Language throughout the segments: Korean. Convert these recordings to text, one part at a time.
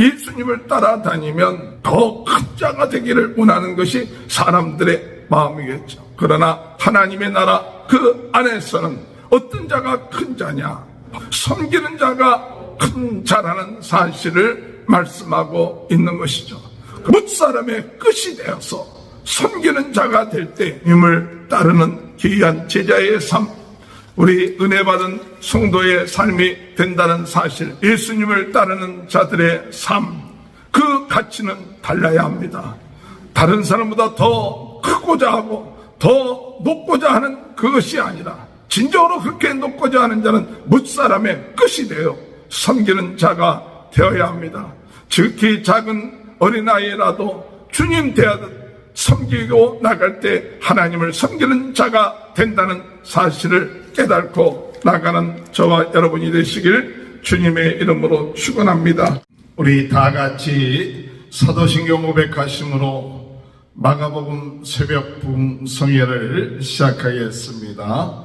예수님을 따라다니면 더 큰 자가 되기를 원하는 것이 사람들의 마음이겠죠. 그러나 하나님의 나라 그 안에서는 어떤 자가 큰 자냐, 섬기는 자가 큰 자라는 사실을 말씀하고 있는 것이죠. 무사람의 끝이 되어서 섬기는 자가 될 때 주님을 따르는 귀한 제자의 삶, 우리 은혜 받은 성도의 삶이 된다는 사실, 예수님을 따르는 자들의 삶, 그 가치는 달라야 합니다. 다른 사람보다 더 크고자 하고 더 높고자 하는 그것이 아니라 진정으로 그렇게 높고자 하는 자는 무사람의 끝이 되어 섬기는 자가 되어야 합니다. 지극히 작은 어린아이라도 주님 대하듯 섬기고 나갈 때 하나님을 섬기는 자가 된다는 사실을 깨닫고 나가는 저와 여러분이 되시길 주님의 이름으로 축원합니다. 우리 다 같이 사도신경 고백하심으로 마가복음 새벽 부흥성회를 시작하겠습니다.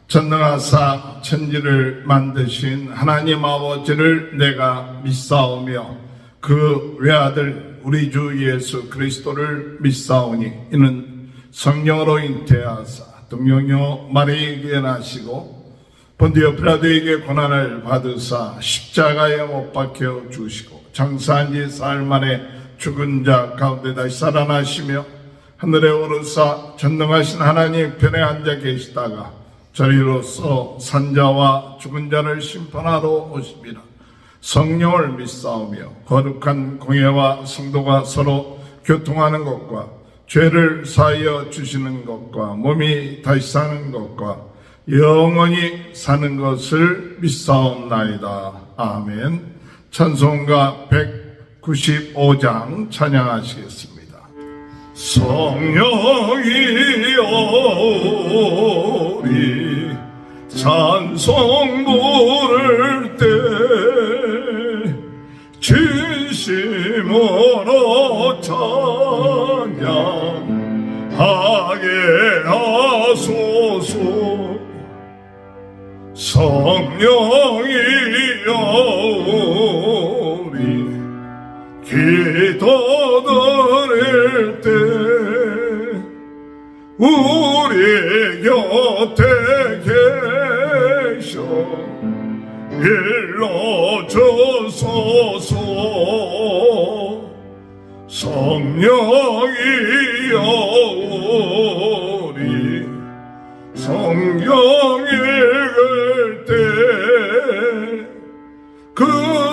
전능하사 천지를 만드신 하나님 아버지를 내가 믿사오며 그 외아들 우리 주 예수 그리스도를 믿사오니 이는 성령으로 잉태하사 동정녀 마리아에게 나시고 본디오 필라도에게 고난을 받으사 십자가에 못 박혀 죽으시고 장사한 지 사흘 만에 죽은 자 가운데 다시 살아나시며 하늘에 오르사 전능하신 하나님 편에 앉아 계시다가 저리로서 산자와 죽은 자를 심판하러 오십니다. 성령을 믿사오며 거룩한 공예와 성도가 서로 교통하는 것과 죄를 사하여 주시는 것과 몸이 다시 사는 것과 영원히 사는 것을 믿사옵나이다. 아멘. 찬송가 195장 찬양하시겠습니다. 성령이여 우리 찬송 부를 때 진심으로 찬양하게 하소서. 성령이여 우리 기도 드릴 때 우리 곁에 계셔 일러주소서. 성령이여 우리 성경 읽을 때 그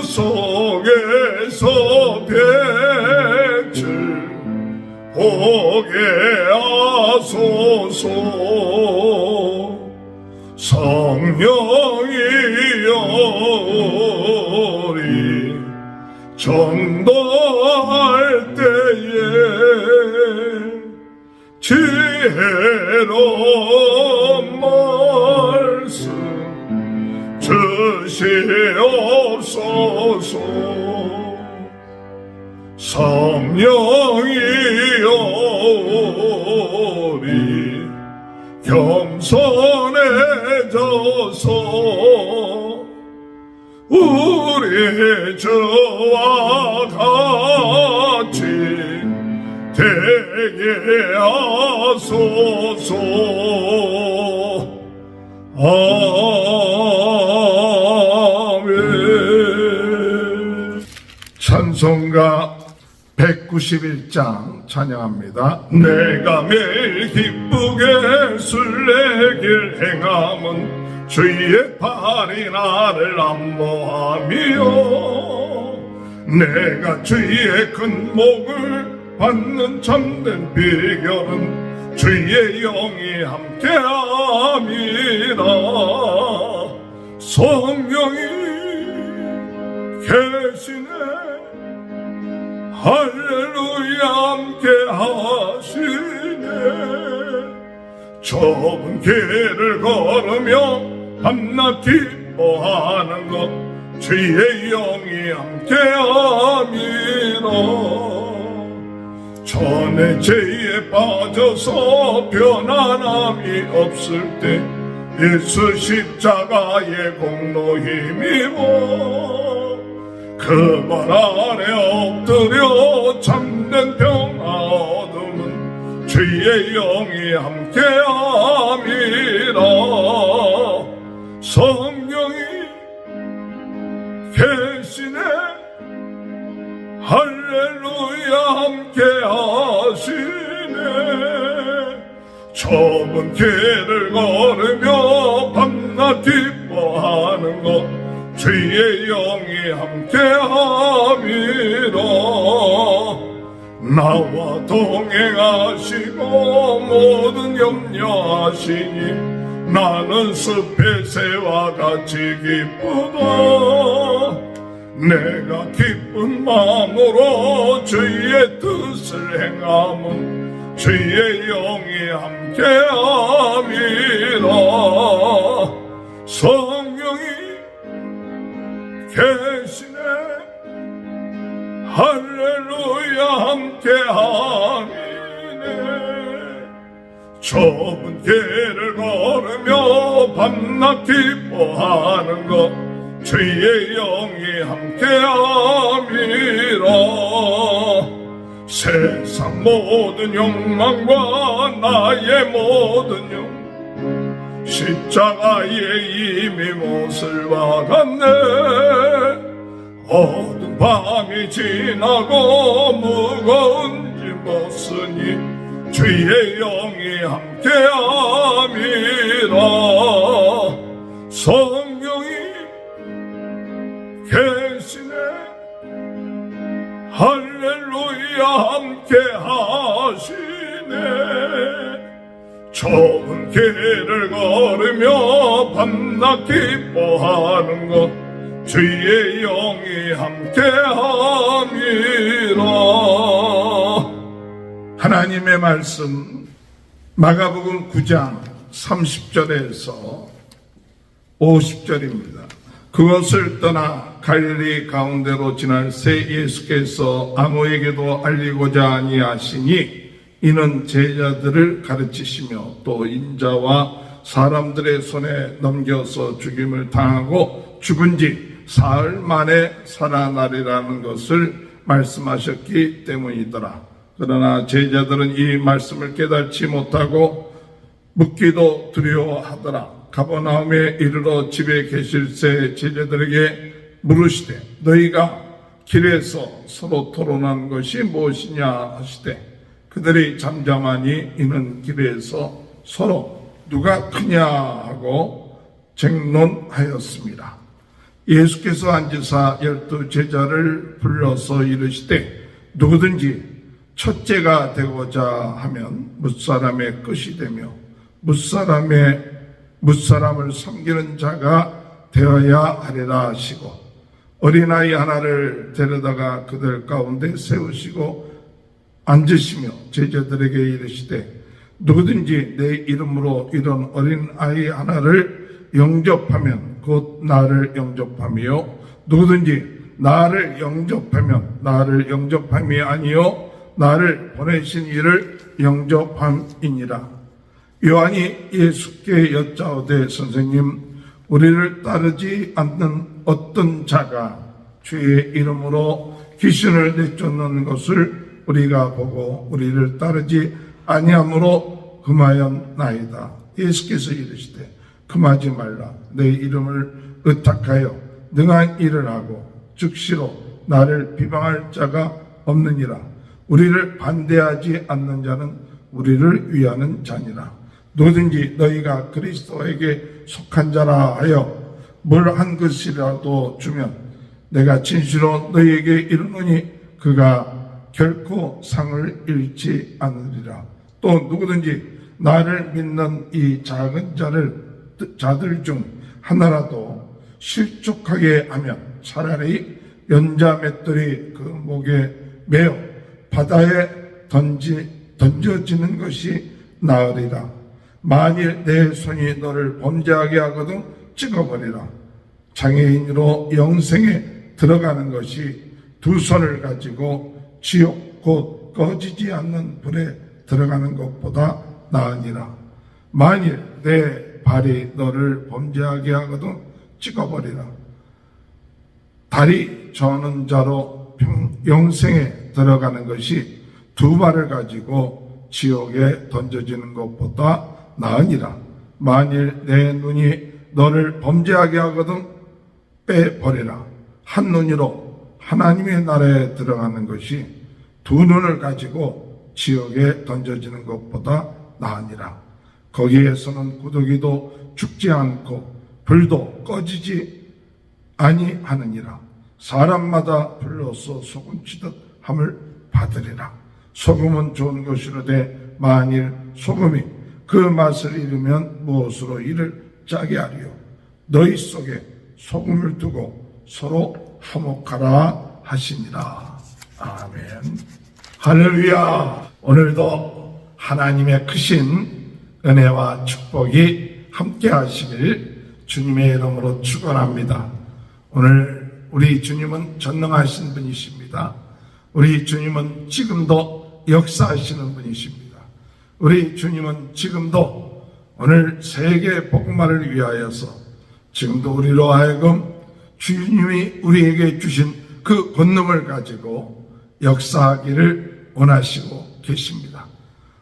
속에서 빛을 보게 하소서. 성령이여 우리 전도할 때에 지혜로운 말씀 주시옵소서. 성령이여 우리 겸손해져서 우리 주와 같이 되게 하소서. 아멘. 찬송가 191장 찬양합니다. 내가 매일 기쁘게 술래길 행함은 주의 팔이 나를 안보하며 내가 주의 큰 목을 받는 참된 비결은 주의 영이 함께함이라. 성령이 계시네 할렐루야 함께 하시네. 좁은 길을 걸으며 밤낮 기뻐하는 것 주의 영이 함께함이라. 전에 죄에 빠져서 편안함이 없을 때 예수 십자가의 공로 힘입어 그 발 아래 엎드려 참된 평화 얻음은 주의 영이 함께함이라. 성령이 계시네 할렐루야 함께하시네. 좁은 길을 걸으며 밤낮 기뻐하는 것 주의 영이 함께함이라. 나와 동행하시고 모든 염려하시니 나는 숲의 새와 같이 기쁘다. 내가 기쁜 마음으로 주의 뜻을 행함은 주의 영이 함께함이라. 성령이 계시네 할렐루야 함께함이네. 좁은 길을 걸으며 밤낮 기뻐하는 것 주의 영이 함께함이라. 세상 모든 욕망과 나의 모든 영 십자가에 이미 못을 박았네. 어두운 밤이 지나고 무거운 짐 벗으니 주의 영이 함께함이라. 성령이 계시네 할렐루야 함께하시네. 좁은 길을 걸으며 밤낮 기뻐하는 것 주의 영이 함께함이라. 하나님의 말씀 마가복음 9장 30절에서 50절입니다. 그것을 떠나 갈릴리 가운데로 지날 새 예수께서 아무에게도 알리고자 아니하시니 이는 제자들을 가르치시며 또 인자와 사람들의 손에 넘겨서 죽임을 당하고 죽은 지 사흘 만에 살아나리라는 것을 말씀하셨기 때문이더라. 그러나 제자들은 이 말씀을 깨닫지 못하고 묻기도 두려워하더라. 가버나움에 이르러 집에 계실새 제자들에게 물으시되 너희가 길에서 서로 토론한 것이 무엇이냐 하시되 그들이 잠잠하니 이는 길에서 서로 누가 크냐 하고 쟁론하였습니다. 예수께서 앉으사 12 제자를 불러서 이르시되 누구든지 첫째가 되고자 하면 뭇사람의 끝이 되며 뭇사람을 섬기는 자가 되어야 하리라 하시고 어린아이 하나를 데려다가 그들 가운데 세우시고 앉으시며 제자들에게 이르시되 누구든지 내 이름으로 이런 어린아이 하나를 영접하면 곧 나를 영접하며 누구든지 나를 영접하면 나를 영접함이 아니요 나를 보내신 이를 영접함이니라. 요한이 예수께 여짜오되 선생님 우리를 따르지 않는 어떤 자가 주의 이름으로 귀신을 내쫓는 것을 우리가 보고 우리를 따르지 아니함으로 금하였나이다. 예수께서 이르시되 금하지 말라. 내 이름을 의탁하여 능한 일을 하고 즉시로 나를 비방할 자가 없느니라. 우리를 반대하지 않는 자는 우리를 위하는 자니라. 누구든지 너희가 그리스도에게 속한 자라 하여 뭘 한 것이라도 주면 내가 진실로 너희에게 이르노니 그가 결코 상을 잃지 않으리라. 또 누구든지 나를 믿는 이 작은 자들 중 하나라도 실족하게 하면 차라리 연자 맷돌이 그 목에 매어 바다에 던져지는 것이 나으리라. 만일 내 손이 너를 범죄하게 하거든 찍어버리라. 장애인으로 영생에 들어가는 것이 두 손을 가지고 지옥 곧 꺼지지 않는 불에 들어가는 것보다 나으니라. 만일 내 발이 너를 범죄하게 하거든 찍어버리라. 다리 저는 자로 영생에 들어가는 것이 두 발을 가지고 지옥에 던져지는 것보다 나으니라. 만일 내 눈이 너를 범죄하게 하거든 빼버리라. 한 눈으로 하나님의 나라에 들어가는 것이 두 눈을 가지고 지옥에 던져지는 것보다 나으니라. 거기에서는 구더기도 죽지 않고 불도 꺼지지 아니하느니라. 사람마다 불로서 소금치듯 함을 받으리라. 소금은 좋은 것이로되 만일 소금이 그 맛을 잃으면 무엇으로 이를 짜게 하리요. 너희 속에 소금을 두고 서로 화목하라 하시니라. 아멘. 할렐루야. 오늘도 하나님의 크신 은혜와 축복이 함께 하시길 주님의 이름으로 축원합니다. 오늘 우리 주님은 전능하신 분이십니다. 우리 주님은 지금도 역사하시는 분이십니다. 우리 주님은 지금도 오늘 세계 복음화를 위하여서 지금도 우리로 하여금 주님이 우리에게 주신 그 권능을 가지고 역사하기를 원하시고 계십니다.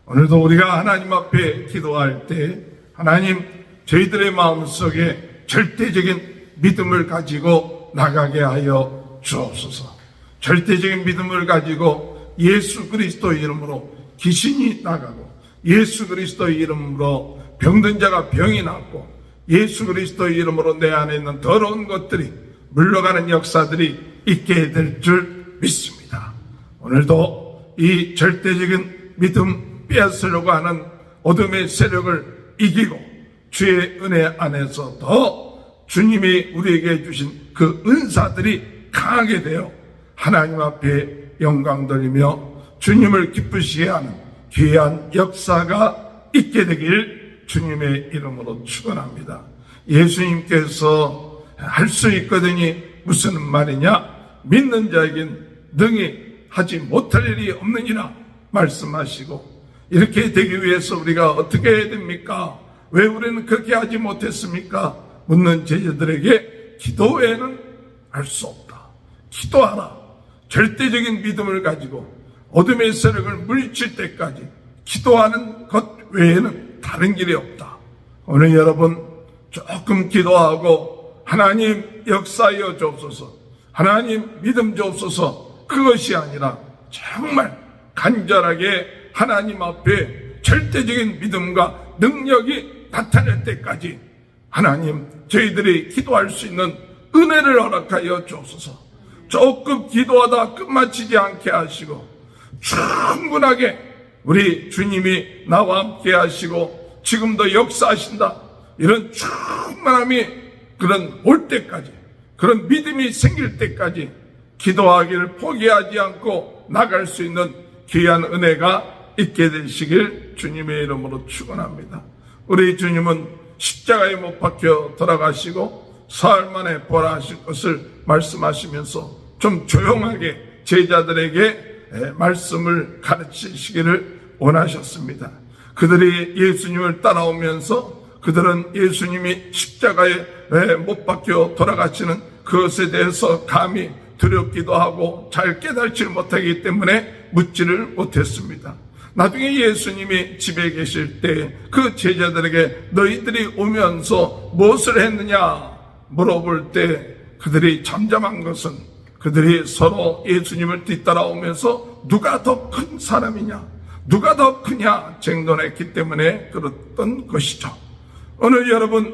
오늘도 우리가 하나님 앞에 기도할 때 하나님 저희들의 마음속에 절대적인 믿음을 가지고 나가게 하여 주옵소서. 절대적인 믿음을 가지고 예수 그리스도의 이름으로 귀신이 나가고 예수 그리스도의 이름으로 병든 자가 병이 낫고 예수 그리스도의 이름으로 내 안에 있는 더러운 것들이 물러가는 역사들이 있게 될 줄 믿습니다. 오늘도 이 절대적인 믿음 빼앗으려고 하는 어둠의 세력을 이기고 주의 은혜 안에서 더 주님이 우리에게 주신 그 은사들이 강하게 되어 하나님 앞에 영광 돌리며 주님을 기쁘시게 하는 귀한 역사가 있게 되길 주님의 이름으로 축원합니다. 예수님께서 할 수 있거든이 무슨 말이냐? 믿는 자에겐 능히 하지 못할 일이 없느니라 말씀하시고, 이렇게 되기 위해서 우리가 어떻게 해야 됩니까? 왜 우리는 그렇게 하지 못했습니까? 묻는 제자들에게 기도 외에는 알 수 없다. 기도하라. 절대적인 믿음을 가지고 어둠의 세력을 물리칠 때까지 기도하는 것 외에는 다른 길이 없다. 오늘 여러분 조금 기도하고 하나님 역사하여 주옵소서, 하나님 믿음 주옵소서, 그것이 아니라 정말 간절하게 하나님 앞에 절대적인 믿음과 능력이 나타날 때까지 하나님 저희들이 기도할 수 있는 은혜를 허락하여 주옵소서. 조금 기도하다 끝마치지 않게 하시고 충분하게 우리 주님이 나와 함께 하시고 지금도 역사하신다, 이런 충만함이 그런 올 때까지, 그런 믿음이 생길 때까지 기도하기를 포기하지 않고 나갈 수 있는 귀한 은혜가 있게 되시길 주님의 이름으로 축원합니다. 우리 주님은 십자가에 못 박혀 돌아가시고 사흘 만에 부활하실 것을 말씀하시면서 좀 조용하게 제자들에게 말씀을 가르치시기를 원하셨습니다. 그들이 예수님을 따라오면서 그들은 예수님이 십자가에 못 박혀 돌아가시는 그것에 대해서 감히 두렵기도 하고 잘 깨달지 못하기 때문에 묻지를 못했습니다. 나중에 예수님이 집에 계실 때 그 제자들에게 너희들이 오면서 무엇을 했느냐 물어볼 때 그들이 잠잠한 것은 그들이 서로 예수님을 뒤따라오면서 누가 더 큰 사람이냐, 누가 더 크냐 쟁론했기 때문에 그랬던 것이죠. 오늘 여러분,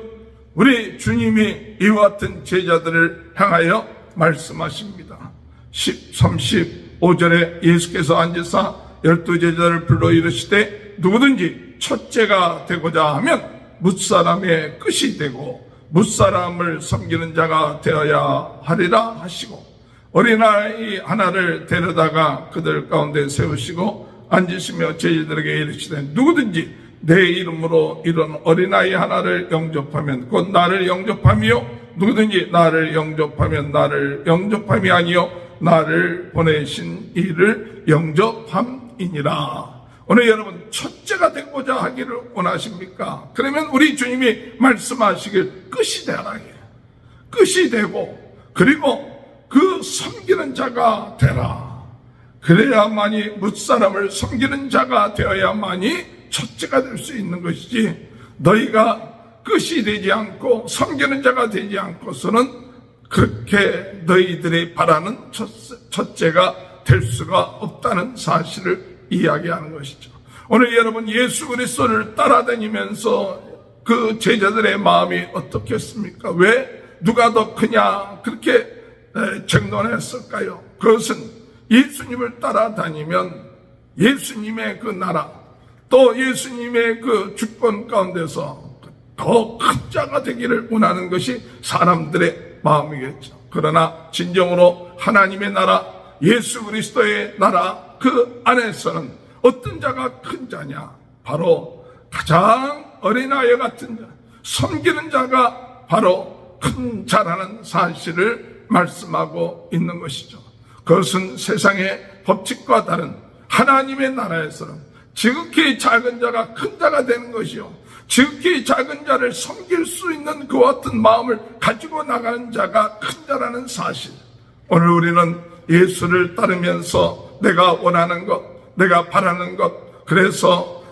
우리 주님이 이와 같은 제자들을 향하여 말씀하십니다. 35절에 예수께서 앉으사 12제자를 불러 이르시되 누구든지 첫째가 되고자 하면 뭇사람의 끝이 되고 뭇사람을 섬기는 자가 되어야 하리라 하시고, 어린아이 하나를 데려다가 그들 가운데 세우시고 앉으시며 제자들에게 이르시되 누구든지 내 이름으로 이런 어린아이 하나를 영접하면 곧 나를 영접하며 누구든지 나를 영접하면 나를 영접함이 아니요 나를 보내신 이를 영접함이니라. 오늘 여러분 첫째가 되고자 하기를 원하십니까? 그러면 우리 주님이 말씀하시길 끝이 되라. 끝이 되고, 그리고 그 섬기는 자가 되라. 그래야만이 뭇사람을 섬기는 자가 되어야만이 첫째가 될 수 있는 것이지, 너희가 끝이 되지 않고 섬기는 자가 되지 않고서는 그렇게 너희들이 바라는 첫째가 될 수가 없다는 사실을 이야기하는 것이죠. 오늘 여러분, 예수 그리스도를 따라다니면서 그 제자들의 마음이 어떻겠습니까? 왜 누가 더 크냐 그렇게 정론했을까요? 그것은 예수님을 따라다니면 예수님의 그 나라, 또 예수님의 그 주권 가운데서 더 큰 자가 되기를 원하는 것이 사람들의 마음이겠죠. 그러나 진정으로 하나님의 나라, 예수 그리스도의 나라 그 안에서는 어떤 자가 큰 자냐? 바로 가장 어린아이 같은 자, 섬기는 자가 바로 큰 자라는 사실을 말씀하고 있는 것이죠. 그것은 세상의 법칙과 다른 하나님의 나라에서는 지극히 작은 자가 큰 자가 되는 것이요, 지극히 작은 자를 섬길 수 있는 그와 같은 마음을 가지고 나가는 자가 큰 자라는 사실. 오늘 우리는 예수를 따르면서 내가 원하는 것, 내가 바라는 것, 그래서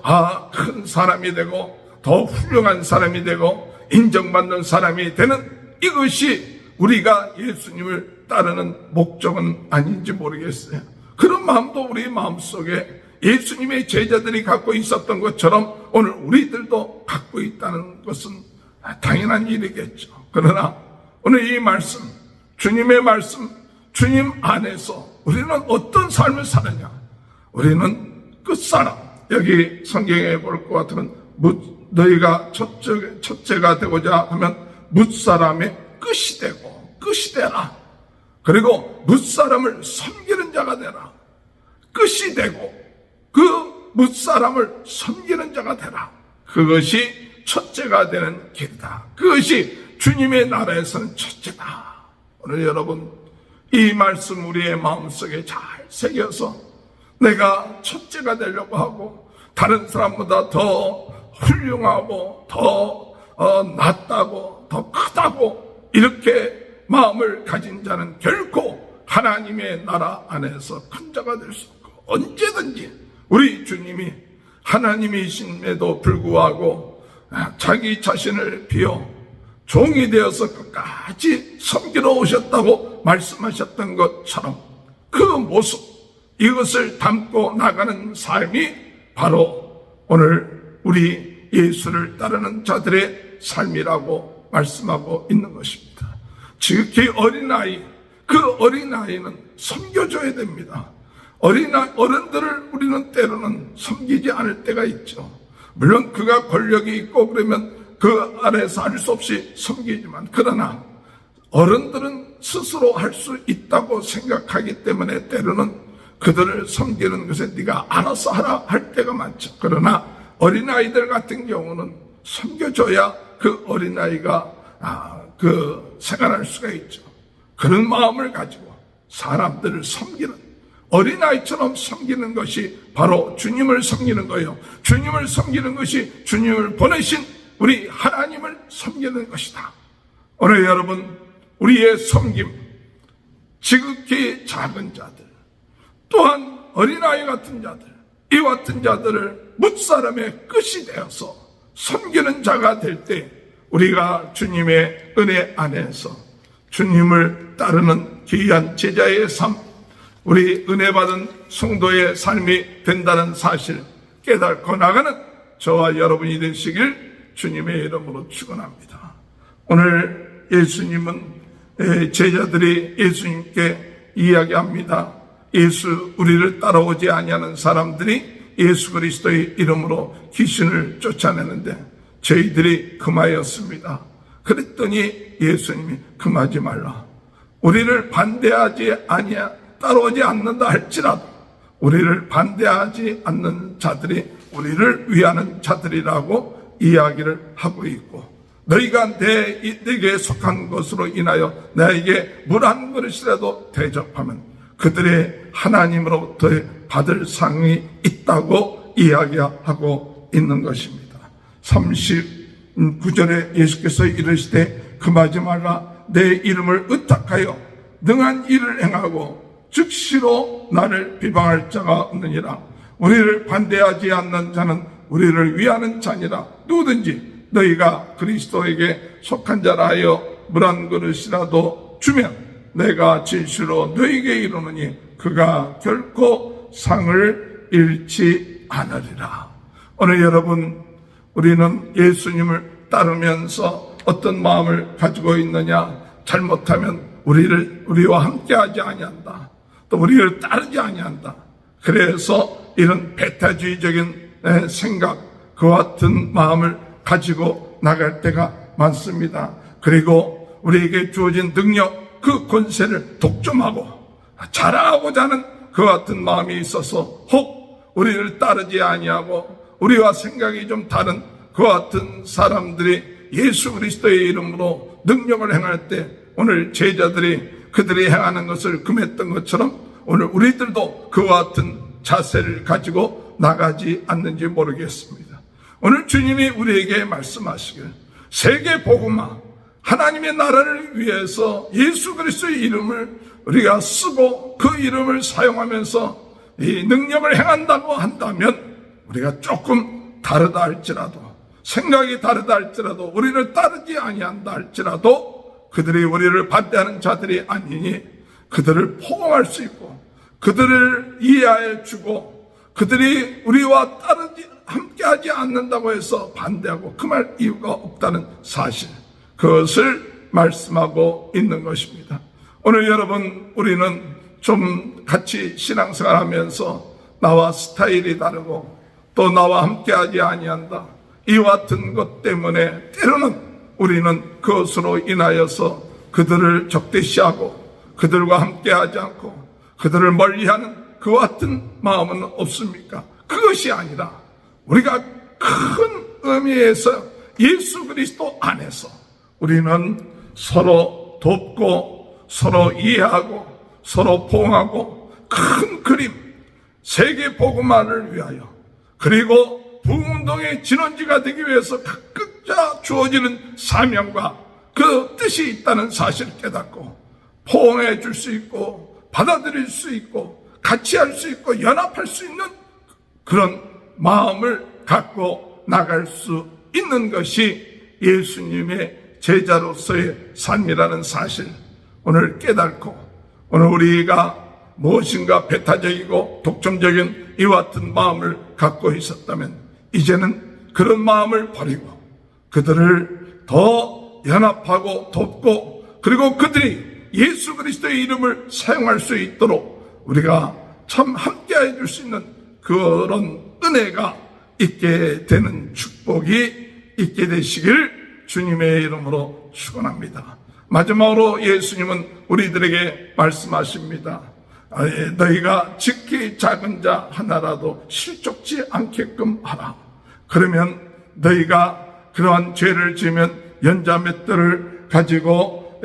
큰 사람이 되고 더 훌륭한 사람이 되고 인정받는 사람이 되는, 이것이 우리가 예수님을 따르는 목적은 아닌지 모르겠어요. 그런 마음도 우리 마음속에 예수님의 제자들이 갖고 있었던 것처럼 오늘 우리들도 갖고 있다는 것은 당연한 일이겠죠. 그러나 오늘 이 말씀, 주님의 말씀, 주님 안에서 우리는 어떤 삶을 사느냐? 우리는 끝사람, 여기 성경에 볼 것 같으면 너희가 첫째가 되고자 하면 뭇사람의 끝이 되고 끝이 되라. 그리고 뭇사람을 섬기는 자가 되라. 끝이 되고 그 뭇사람을 섬기는 자가 되라. 그것이 첫째가 되는 길이다. 그것이 주님의 나라에서는 첫째다. 오늘 여러분, 이 말씀 우리의 마음속에 잘 새겨서 내가 첫째가 되려고 하고 다른 사람보다 더 훌륭하고 더 낫다고 더 크다고 이렇게 마음을 가진 자는 결코 하나님의 나라 안에서 큰 자가 될 수 없고, 언제든지 우리 주님이 하나님이심에도 불구하고 자기 자신을 비워 종이 되어서 끝까지 섬기러 오셨다고 말씀하셨던 것처럼 그 모습, 이것을 담고 나가는 삶이 바로 오늘 우리 예수를 따르는 자들의 삶이라고 말씀하고 있는 것입니다. 지극히 어린아이, 그 어린아이는 섬겨줘야 됩니다. 어른들을 우리는 때로는 섬기지 않을 때가 있죠. 물론 그가 권력이 있고 그러면 그 아래에서 할 수 없이 섬기지만, 그러나 어른들은 스스로 할 수 있다고 생각하기 때문에 때로는 그들을 섬기는 것에 네가 알아서 하라 할 때가 많죠. 그러나 어린아이들 같은 경우는 섬겨줘야 그 어린아이가 생활할 수가 있죠. 그런 마음을 가지고 사람들을 섬기는, 어린아이처럼 섬기는 것이 바로 주님을 섬기는 거예요. 주님을 섬기는 것이 주님을 보내신 우리 하나님을 섬기는 것이다. 오늘 여러분, 우리의 섬김, 지극히 작은 자들, 또한 어린아이 같은 자들, 이와 같은 자들을 뭇사람의 끝이 되어서 섬기는 자가 될 때 우리가 주님의 은혜 안에서 주님을 따르는 귀한 제자의 삶, 우리 은혜 받은 성도의 삶이 된다는 사실 깨닫고 나가는 저와 여러분이 되시길 주님의 이름으로 축원합니다. 오늘 예수님은 제자들이 예수님께 이야기합니다. 우리를 따라오지 아니하는 사람들이 예수 그리스도의 이름으로 귀신을 쫓아내는데 저희들이 금하였습니다. 그랬더니 예수님이 금하지 말라. 우리를 반대하지 따라오지 않는다 할지라도 우리를 반대하지 않는 자들이 우리를 위하는 자들이라고 이야기를 하고 있고, 너희가 내게 속한 것으로 인하여 나에게 물 한 그릇이라도 대접하면 그들의 하나님으로부터 받을 상이 있다고 이야기하고 있는 것입니다. 39절에 예수께서 이르시되 금하지 말라. 내 이름을 의탁하여 능한 일을 행하고 즉시로 나를 비방할 자가 없느니라. 우리를 반대하지 않는 자는 우리를 위하는 자니라. 누구든지 너희가 그리스도에게 속한 자라 하여 물 한 그릇이라도 주면 내가 진실로 너희에게 이르노니 그가 결코 상을 잃지 않으리라. 오늘 여러분, 우리는 예수님을 따르면서 어떤 마음을 가지고 있느냐? 잘못하면 우리와 함께하지 아니한다. 또 우리를 따르지 아니한다. 그래서 이런 배타주의적인 생각, 그와 같은 마음을 가지고 나갈 때가 많습니다. 그리고 우리에게 주어진 능력, 그 권세를 독점하고 자랑하고자 하는 그와 같은 마음이 있어서 혹 우리를 따르지 아니하고 우리와 생각이 좀 다른 그와 같은 사람들이 예수 그리스도의 이름으로 능력을 행할 때 오늘 제자들이 그들이 행하는 것을 금했던 것처럼 오늘 우리들도 그와 같은 자세를 가지고 나가지 않는지 모르겠습니다. 오늘 주님이 우리에게 말씀하시길 세계 복음화, 하나님의 나라를 위해서 예수 그리스도의 이름을 우리가 쓰고 그 이름을 사용하면서 이 능력을 행한다고 한다면 우리가 조금 다르다 할지라도, 생각이 다르다 할지라도, 우리를 따르지 아니한다 할지라도 그들이 우리를 반대하는 자들이 아니니 그들을 포용할 수 있고 그들을 이해해 주고 그들이 우리와 함께하지 않는다고 해서 반대하고 금할 이유가 없다는 사실, 그것을 말씀하고 있는 것입니다. 오늘 여러분, 우리는 좀 같이 신앙생활 하면서 나와 스타일이 다르고 또 나와 함께하지 아니한다, 이와 같은 것 때문에 때로는 우리는 그것으로 인하여서 그들을 적대시하고 그들과 함께하지 않고 그들을 멀리하는 그와 같은 마음은 없습니까? 그것이 아니라 우리가 큰 의미에서 예수 그리스도 안에서 우리는 서로 돕고 서로 이해하고 서로 포용하고 큰 그림, 세계 복음화를 위하여, 그리고 부흥운동의 진원지가 되기 위해서 각자 주어지는 사명과 그 뜻이 있다는 사실을 깨닫고 포옹해 줄 수 있고 받아들일 수 있고 같이 할 수 있고 연합할 수 있는 그런 마음을 갖고 나갈 수 있는 것이 예수님의 제자로서의 삶이라는 사실, 오늘 깨닫고 오늘 우리가 무엇인가 배타적이고 독점적인 이와 같은 마음을 갖고 있었다면 이제는 그런 마음을 버리고 그들을 더 연합하고 돕고 그리고 그들이 예수 그리스도의 이름을 사용할 수 있도록 우리가 참 함께해 줄 수 있는 그런 은혜가 있게 되는 축복이 있게 되시길 주님의 이름으로 축원합니다. 마지막으로 예수님은 우리들에게 말씀하십니다. 너희가 지극히 작은 자 하나라도 실족지 않게끔 하라. 그러면 너희가 그러한 죄를 지으면 연자맷돌을 가지고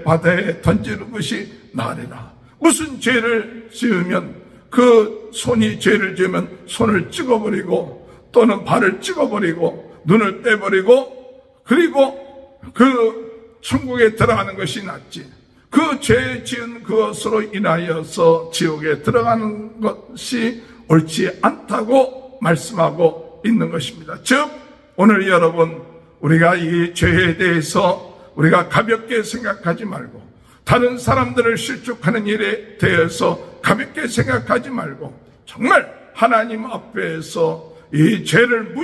바다에 던지는 것이 나으리라. 무슨 죄를 지으면 그 손이 죄를 지으면 손을 찍어버리고 또는 발을 찍어버리고 눈을 빼버리고 그리고 그 천국에 들어가는 것이 낫지, 그 죄 지은 그것으로 인하여서 지옥에 들어가는 것이 옳지 않다고 말씀하고 있는 것입니다. 즉 오늘 여러분, 우리가 이 죄에 대해서 우리가 가볍게 생각하지 말고 다른 사람들을 실족하는 일에 대해서 가볍게 생각하지 말고 정말 하나님 앞에서 이 죄를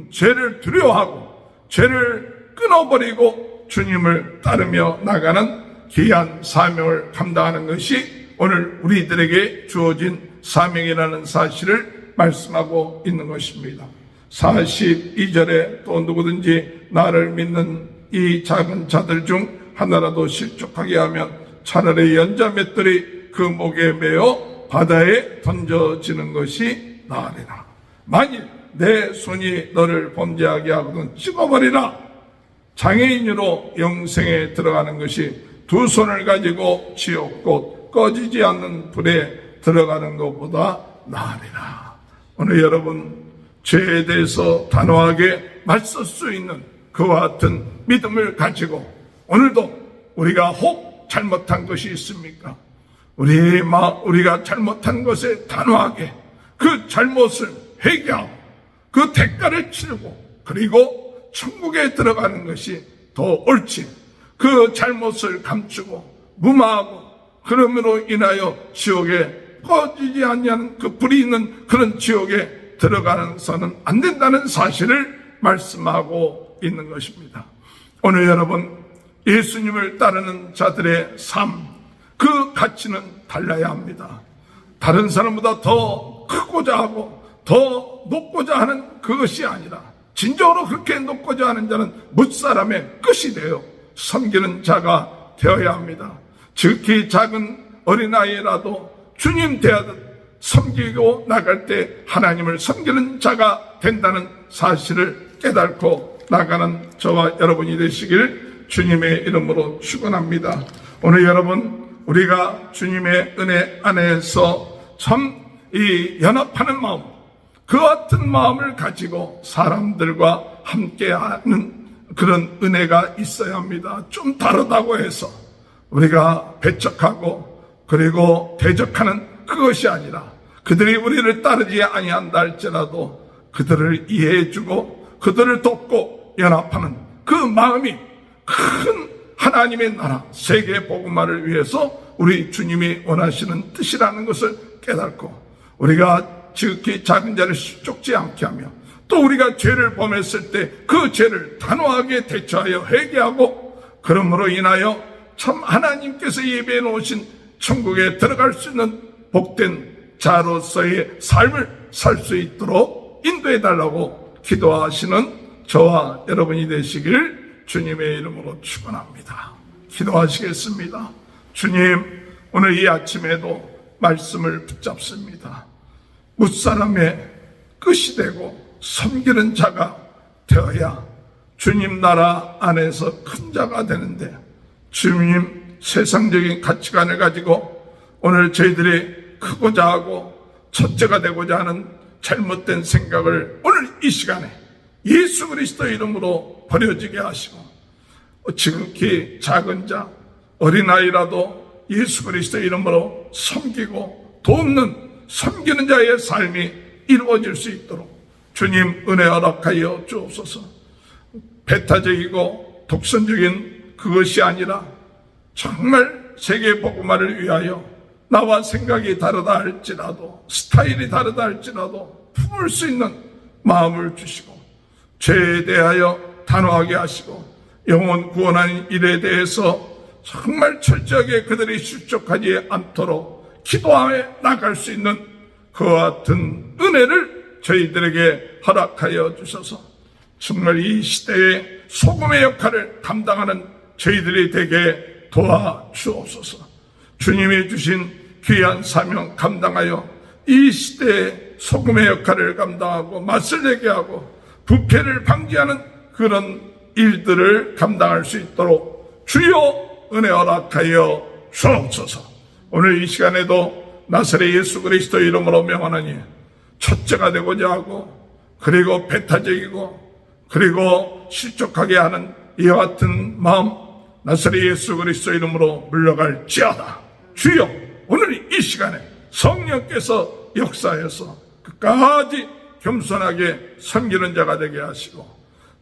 죄를 두려워하고 죄를 끊어버리고 주님을 따르며 나가는 귀한 사명을 감당하는 것이 오늘 우리들에게 주어진 사명이라는 사실을 말씀하고 있는 것입니다. 42절에 또 누구든지 나를 믿는 이 작은 자들 중 하나라도 실족하게 하면 차라리 연자맷돌이 그 목에 매어 바다에 던져지는 것이 나으리라. 만일 내 손이 너를 범죄하게 하거든 찍어버리라. 장애인으로 영생에 들어가는 것이 두 손을 가지고 지옥 꺼지지 않는 불에 들어가는 것보다 나으리라. 오늘 여러분, 죄에 대해서 단호하게 맞설 수 있는 그와 같은 믿음을 가지고 오늘도 우리가 혹 잘못한 것이 있습니까? 우리가 잘못한 것에 단호하게 그 잘못을 회개하고 그 대가를 치르고 그리고 천국에 들어가는 것이 더 옳지, 그 잘못을 감추고 무마하고 그러므로 인하여 지옥에 꺼지지 않냐는 그 불이 있는 그런 지옥에 들어가서는 안 된다는 사실을 말씀하고 있는 것입니다. 오늘 여러분, 예수님을 따르는 자들의 삶, 그 가치는 달라야 합니다. 다른 사람보다 더 크고자 하고 더 높고자 하는 그것이 아니라 진정으로 그렇게 높고자 하는 자는 무사람의 끝이 되어 섬기는 자가 되어야 합니다. 지극히 작은 어린아이라도 주님 대하듯 섬기고 나갈 때 하나님을 섬기는 자가 된다는 사실을 깨닫고 나가는 저와 여러분이 되시길 주님의 이름으로 축원합니다. 오늘 여러분, 우리가 주님의 은혜 안에서 참 이 연합하는 마음, 그 같은 마음을 가지고 사람들과 함께하는 그런 은혜가 있어야 합니다. 좀 다르다고 해서 우리가 배척하고 그리고 대적하는 그것이 아니라 그들이 우리를 따르지 아니한다 할지라도 그들을 이해해주고 그들을 돕고 연합하는 그 마음이 큰 하나님의 나라 세계 복음화를 위해서 우리 주님이 원하시는 뜻이라는 것을 깨닫고 우리가 지극히 작은 자를 쫓지 않게 하며 또 우리가 죄를 범했을 때 그 죄를 단호하게 대처하여 회개하고 그러므로 인하여 참 하나님께서 예배해 놓으신 천국에 들어갈 수 있는 복된 자로서의 삶을 살 수 있도록 인도해 달라고 기도하시는 저와 여러분이 되시길 주님의 이름으로 축원합니다. 기도하시겠습니다. 주님, 오늘 이 아침에도 말씀을 붙잡습니다. 무사람의 끝이 되고 섬기는 자가 되어야 주님 나라 안에서 큰 자가 되는데 주님 세상적인 가치관을 가지고 오늘 저희들이 크고자 하고 첫째가 되고자 하는 잘못된 생각을 오늘 이 시간에 예수 그리스도 이름으로 버려지게 하시고 지극히 작은 자 어린아이라도 예수 그리스도 이름으로 섬기고 돕는 섬기는 자의 삶이 이루어질 수 있도록 주님 은혜 허락하여 주옵소서. 배타적이고 독선적인 그것이 아니라 정말 세계 복음화를 위하여 나와 생각이 다르다 할지라도 스타일이 다르다 할지라도 품을 수 있는 마음을 주시고 죄에 대하여 단호하게 하시고 영혼 구원하는 일에 대해서 정말 철저하게 그들이 실족하지 않도록 기도하며 나갈 수 있는 그와 같은 은혜를 저희들에게 허락하여 주셔서 정말 이 시대의 소금의 역할을 감당하는 저희들이 되게 도와주옵소서. 주님이 주신 귀한 사명 감당하여 이 시대의 소금의 역할을 감당하고 맛을 내게 하고 부패를 방지하는 그런 일들을 감당할 수 있도록 주여 은혜 허락하여 주옵소서. 오늘 이 시간에도 나사렛 예수 그리스도 이름으로 명하노니 첫째가 되고자 하고 그리고 배타적이고 그리고 실족하게 하는 이와 같은 마음 나사렛 예수 그리스도 이름으로 물러갈지어다. 주여 오늘 이 시간에 성령께서 역사해서 끝까지 겸손하게 섬기는 자가 되게 하시고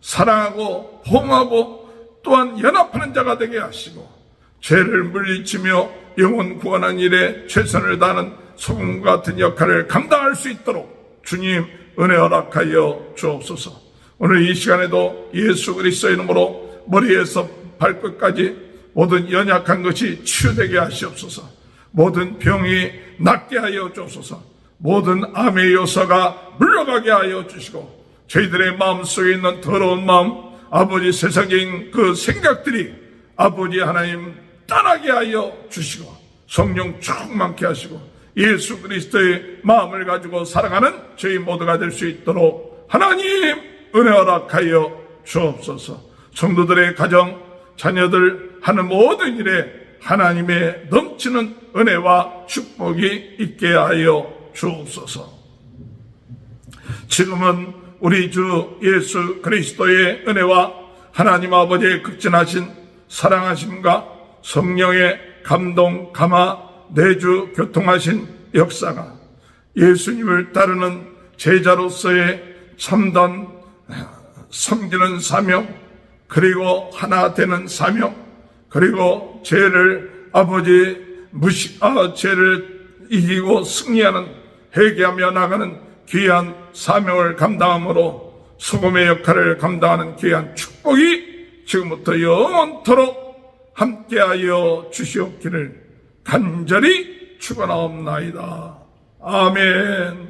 사랑하고 포옹하고 또한 연합하는 자가 되게 하시고 죄를 물리치며 영혼 구원하는 일에 최선을 다하는 소금 같은 역할을 감당할 수 있도록 주님 은혜 허락하여 주옵소서. 오늘 이 시간에도 예수 그리스도 이름으로 머리에서 발끝까지 모든 연약한 것이 치유되게 하시옵소서. 모든 병이 낫게 하여 주옵소서. 모든 암의 요소가 물러가게 하여 주시고 저희들의 마음속에 있는 더러운 마음 아버지 세상적인 그 생각들이 아버지 하나님 떠나게 하여 주시고 성령 충만케 하시고 예수 그리스도의 마음을 가지고 살아가는 저희 모두가 될 수 있도록 하나님 은혜 허락하여 주옵소서. 성도들의 가정 자녀들 하는 모든 일에 하나님의 넘치는 은혜와 축복이 있게 하여 주옵소서. 지금은 우리 주 예수 그리스도의 은혜와 하나님 아버지의 극진하신 사랑하심과 성령의 감동, 감화, 내주, 교통하신 역사가 예수님을 따르는 제자로서의 참된 섬기는 사명, 그리고 하나 되는 사명, 그리고 죄를 죄를 이기고 승리하는, 회개하며 나가는 귀한 사명을 감당함으로 소금의 역할을 감당하는 귀한 축복이 지금부터 영원토록 함께하여 주시옵기를 간절히 축원하옵나이다. 아멘.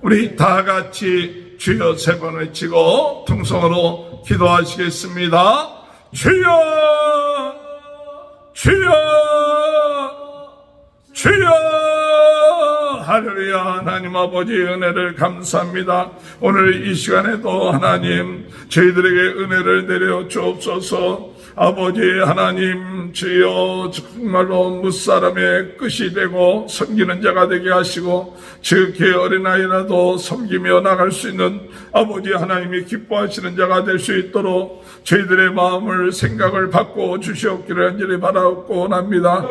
우리 다 같이 주여 세 번 외치고 통성으로 기도하시겠습니다. 주여, 주여, 주여. 할렐루야. 하나님 아버지 은혜를 감사합니다. 오늘 이 시간에도 하나님 저희들에게 은혜를 내려 주옵소서. 아버지 하나님, 주여 정말로 무사람의 끝이 되고 섬기는 자가 되게 하시고 지극히 어린아이라도 섬기며 나갈 수 있는 아버지 하나님이 기뻐하시는 자가 될 수 있도록 저희들의 마음을, 생각을 바꿔 주시옵기를 간절히 바라옵고 합니다.